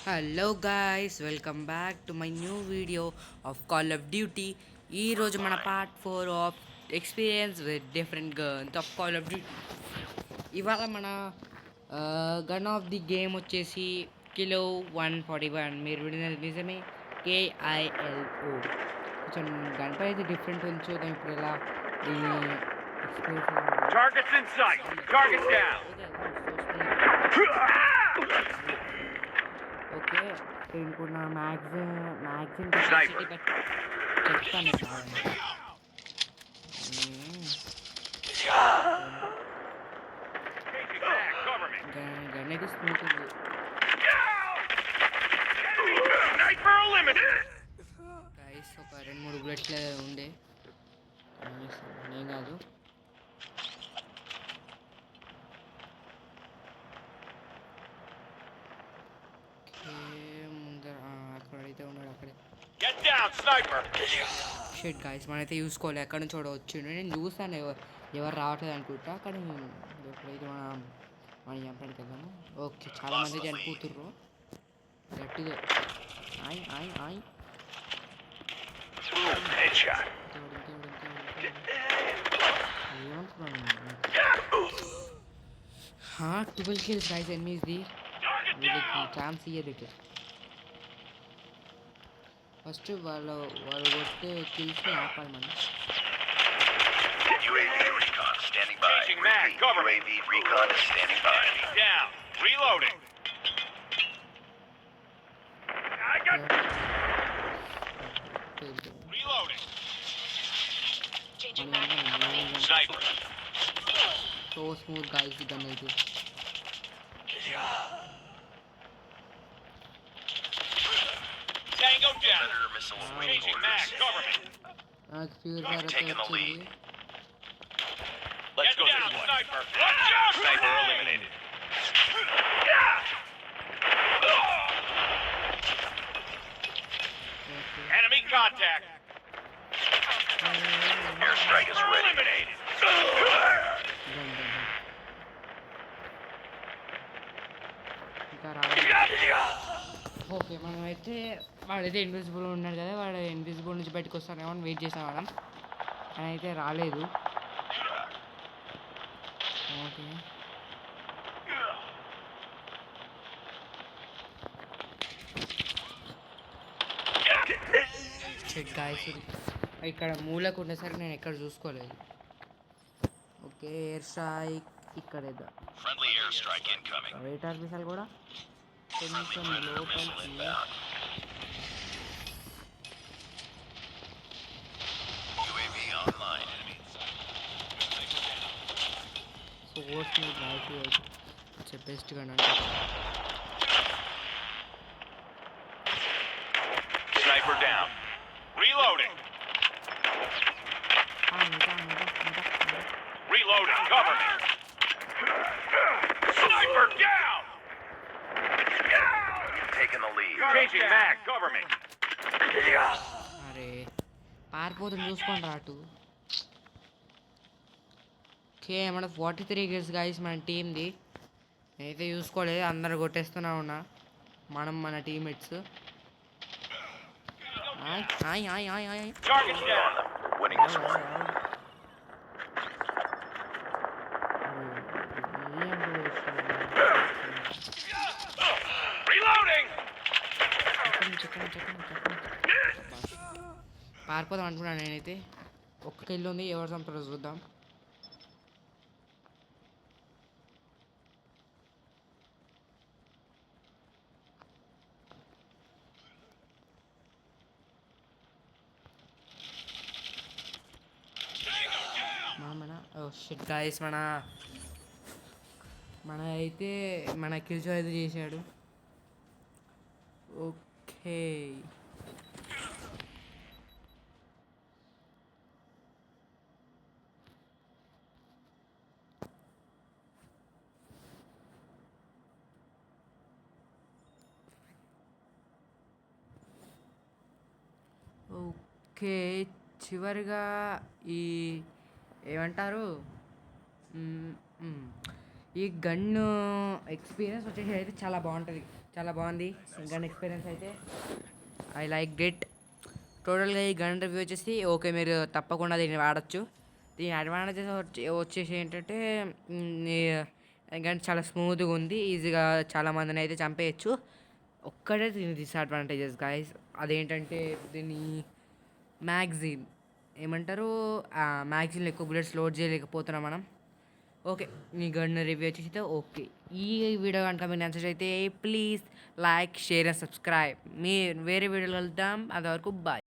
Hello guys, welcome back to my new video of call of duty. ఈరోజు మన part 4 of experience with different guns of call of duty. ఇవాళ మన gun of the game వచ్చేసి kilo 141. మీరు విడినది నిజమే, KILO. కొంచెం gun అయితే different ఉంది. చూద్దాం ఇప్పుడు ఎలా దీన్ని Targets in sight. Target down. Okay, దీనికి నా మ్యాగ్జిన్ Sniper. కెపాసిటీ చెప్తాను కావాలండి. Changing back. Cover me. Gun అయితే స్మూత్ ఉంది. Sniper eliminated. గైస్ ఒక 2-3 బుల్లెట్లు ఉండే, ఏం కాదు. ముందర అక్కడైతే ఉన్నాడు, అక్కడే. Get down, sniper. షెట్ గైస్, మనైతే చూసుకోవాలి ఎక్కడి నుంచి కూడా వచ్చిండు. నేను చూస్తాను ఎవరు రావట్లేదు అనుకుంటా, కానీ ఎప్పుడైతే మనం చంపడానికి వెళ్దాము. ఓకే, చాలా మంది చనిపోతుర్రు గట్టిగా. ఆయ్ ఆయ్ ఆయ్ Headshot. ఏమనుకున్నాను 12 kills guys. ఎనిమిది వీళ్ళకి ఛాన్స్ ఇయ్యదు. ఫస్ట్ వాళ్ళు కొట్టే కిల్స్ని ఆపాలి మనం. UAV recon standing by. Changing mag. Cover me. UAV recon is standing by. Enemy down. Reloading. I got reloading. Sniper. So smooth guys gun అయితే. Tango down. Predator missiles waiting Changing mag. orders. Cover me. నాకు pure We've taken the lead. Let's go down, sniper. Watch out. Sniper eliminated. Enemy contact. Airstrike is ready. Eliminated. ఇంకా రావాలి. Okay, మనమైతే వాడైతే invisible ఉన్నాడు కదా, వాడు invisible నుంచి బయటకు వస్తానేమో అని వెయిట్ చేసాం మనం, కానీ అయితే రాలేదు. ఓకే, చెక్ గాయస్, ఇక్కడ మూలకు ఉండేసరికి నేను ఎక్కడ చూసుకోలేదు. ఓకే, ఎయిర్ స్ట్రైక్ ఇక్కడ Friendly airstrike incoming. రేటార్ మిసైల్ కూడా Friendly కొంచెం Predator missile లోపలికి. inbound. UAV online. Enemy. So ఓట్స్ మీద రాసి బెస్ట్గా అంటే Sniper down. Reloading. Reloading. Cover me. Sniper down. You've taken the lead. Changing mag. Cover me. అరే పారిపోతుంది, చూసుకోండి రాటు. ఓకే, మన 43 గిల్స్ గైస్ మన టీమ్ది. నేనైతే చూసుకోలేదు, అందరు కొట్టేస్తూనే ఉన్నా మన టీమ్మేట్స్. ఆయ్ ఆయ్ ఆయ్ ఆయ్. Target On down. them. We're winning this one. Reloading. పారిపోదాం అనుకున్నాను నేనైతే. ఒక్క కిల్ ఉంది, ఎవరు చంపారో చూద్దాం. షిట్ గాయస్, మన అయితే మన కిల్చో అయితే చేశాడు. ఓకే, ఓకే చివరిగా ఈ ఏమంటారు ఈ గన్ ఎక్స్పీరియన్స్ వచ్చేసి అయితే చాలా బాగుంటుంది, చాలా బాగుంది గన్ ఎక్స్పీరియన్స్ అయితే. I like it. టోటల్గా ఈ గన్ రివ్యూ వచ్చేసి ఓకే, మీరు తప్పకుండా దీన్ని వాడచ్చు. దీని అడ్వాంటేజెస్ వచ్చేసి ఏంటంటే గన్ చాలా స్మూత్గా ఉంది, ఈజీగా చాలా మందిని అయితే చంపేయచ్చు. ఒక్కటే దీని డిసడ్వాంటేజెస్ గైస్, అదేంటంటే దీని మ్యాగజైన్ ఏమంటారు, మ్యాగజైన్లో ఎక్కువ బుల్లెట్స్ లోడ్ చేయలేకపోతున్నాం మనం. ఓకే, మీ గన్ రివ్యూ వచ్చేసి ఓకే. ఈ వీడియో కనుక మీకు నచ్చినట్లయితే please like, share and subscribe. మీ వేరే వీడియోలు వెళ్తాం, అంతవరకు బాయ్.